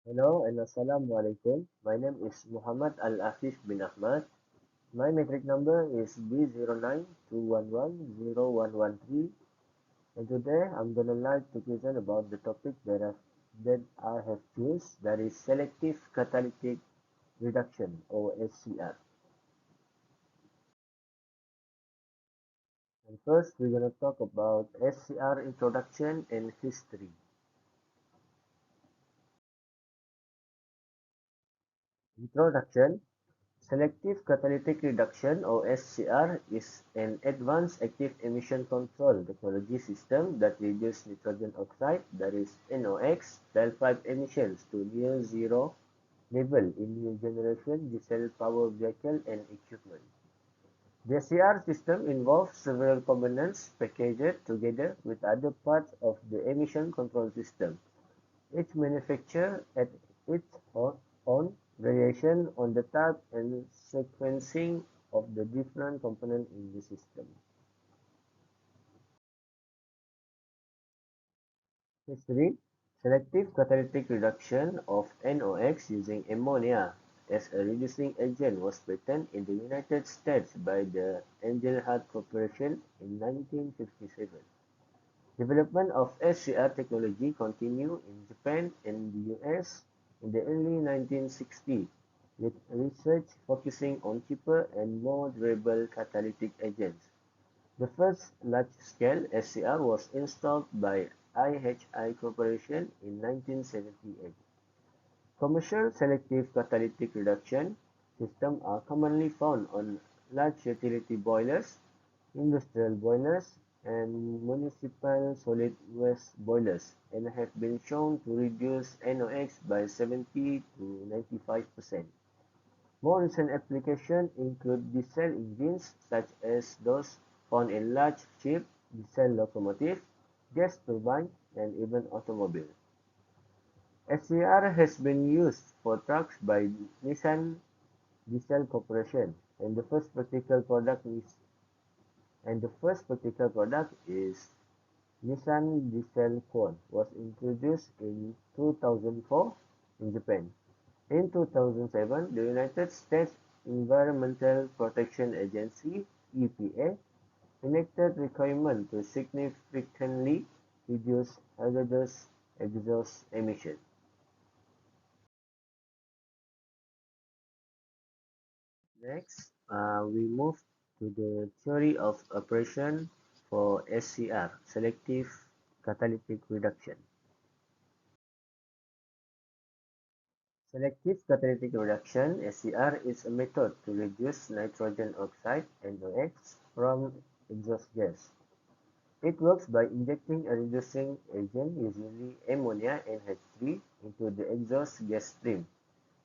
Hello and Assalamu alaikum. My name is Muhammad Al-Afif bin Ahmad. My metric number is B0921101113, and today I'm gonna like to present about the topic that I have choose, that is selective catalytic reduction or SCR. And first we're gonna talk about SCR introduction and history. Introduction. Selective catalytic reduction or SCR is an advanced active emission control technology system that reduces nitrogen oxide, that is NOx, tailpipe emissions to near zero level in new generation diesel power vehicle and equipment. The SCR system involves several components packaged together with other parts of the emission control system. Each manufacturer adds its own variation on the type and sequencing of the different components in the system. History. Selective catalytic reduction of NOx using ammonia as a reducing agent was patented in the United States by the Engelhardt Corporation in 1957. Development of SCR technology continued in Japan and the US in the early 1960s, with research focusing on cheaper and more durable catalytic agents. The first large-scale SCR was installed by IHI Corporation in 1978. Commercial selective catalytic reduction systems are commonly found on large utility boilers, industrial boilers, and municipal solid waste boilers, and have been shown to reduce NOx by 70 to 95%. More recent applications include diesel engines such as those found in large ship, diesel locomotives, gas turbines, and even automobiles. SCR has been used for trucks by Nissan Diesel Corporation, and the first practical product is Nissan Diesel Quad was introduced in 2004 in Japan. In 2007, the United States Environmental Protection Agency (EPA) enacted requirements to significantly reduce hazardous exhaust emissions. Next, we move to the theory of operation for SCR, selective catalytic reduction. Selective catalytic reduction (SCR) is a method to reduce nitrogen oxide (NOx) from exhaust gas. It works by injecting a reducing agent, usually ammonia (NH3), into the exhaust gas stream.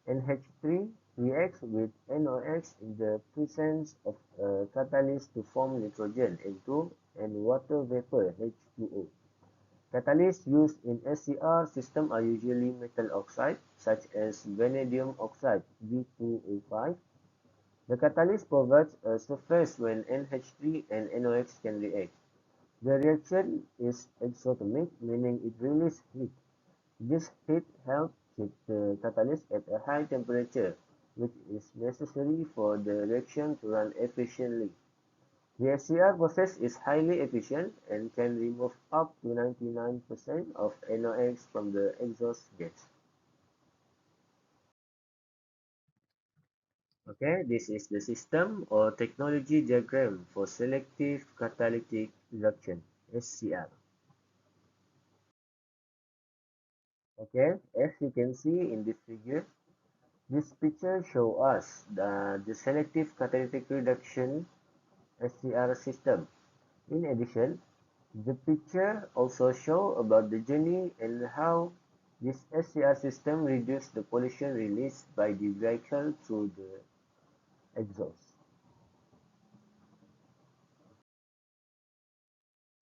NH3 reacts with NOx in the presence of a catalyst to form nitrogen (N2) and water vapor (H2O). Catalysts used in SCR systems are usually metal oxide, such as vanadium oxide (V2O5). The catalyst provides a surface where NH3 and NOx can react. The reaction is exothermic, meaning it releases heat. This heat helps keep the catalyst at a high temperature, which is necessary for the reaction to run efficiently. The SCR process is highly efficient and can remove up to 99% of NOx from the exhaust gas. Okay, this is the system or technology diagram for selective catalytic reduction, SCR. Okay, as you can see in this figure, this picture shows us the selective catalytic reduction SCR system. In addition, the picture also shows about the journey and how this SCR system reduces the pollution released by the vehicle through the exhaust.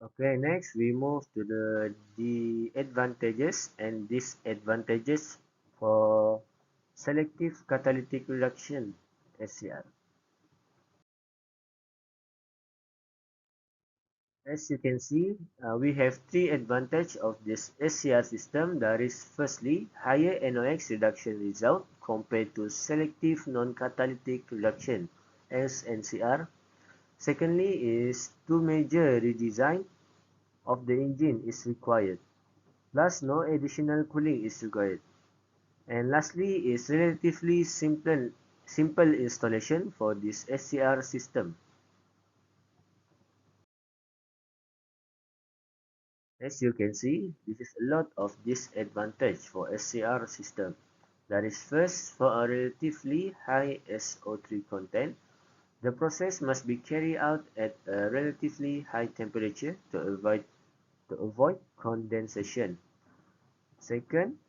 Okay, next we move to the advantages and disadvantages for selective catalytic reduction SCR. As you can see, we have three advantages of this SCR system. That is, firstly, higher NOx reduction result compared to selective non-catalytic reduction (SNCR). Secondly, is two major redesign of the engine is required, plus no additional cooling is required. And lastly, is relatively simple installation for this SCR system. As you can see, this is a lot of disadvantage for SCR system. That is, first, for a relatively high SO3 content, the process must be carried out at a relatively high temperature to avoid condensation. Second,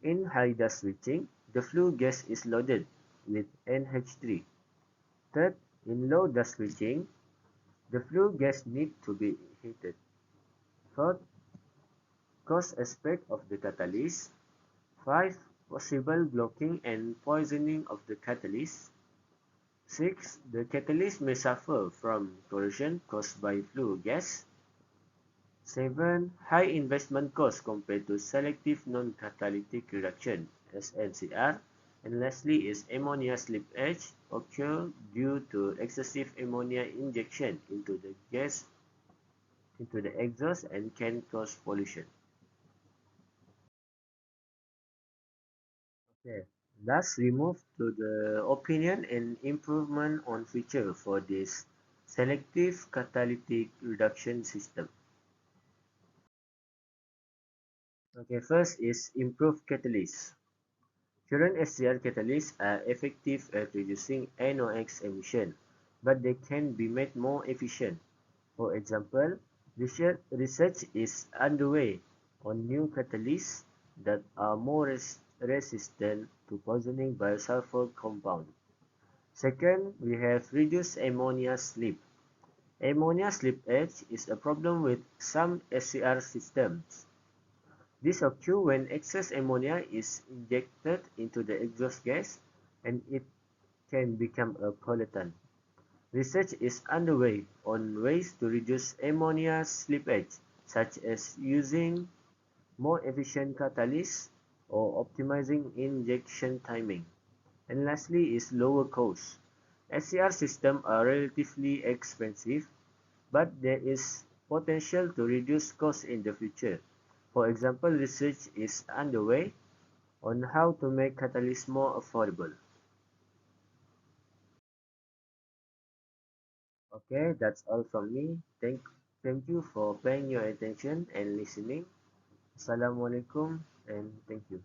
in high dust switching, the flue gas is loaded with NH3. Third, in low dust switching, the flue gas need to be heated. Fourth, cost aspect of the catalyst. 5. Possible blocking and poisoning of the catalyst. 6. The catalyst may suffer from corrosion caused by flue gas. 7. High investment cost compared to selective non-catalytic reduction (SNCR). And lastly is ammonia slippage occur due to excessive ammonia injection into the exhaust and can cause pollution. Okay. Last, we move to the opinion and improvement on feature for this selective catalytic reduction system. Okay, first is improved catalyst. Current SCR catalysts are effective at reducing NOx emission, but they can be made more efficient. For example, research is underway on new catalysts that are more resistant to poisoning by sulfur compound. Second, we have reduced ammonia slip. Ammonia slippage is a problem with some SCR systems. This occurs when excess ammonia is injected into the exhaust gas and it can become a pollutant. Research is underway on ways to reduce ammonia slippage, such as using more efficient catalysts or optimizing injection timing. And lastly is lower cost. SCR systems are relatively expensive, but there is potential to reduce costs in the future. For example, research is underway on how to make catalysts more affordable. Okay, that's all from me. Thank you for paying your attention and listening. Assalamualaikum and thank you.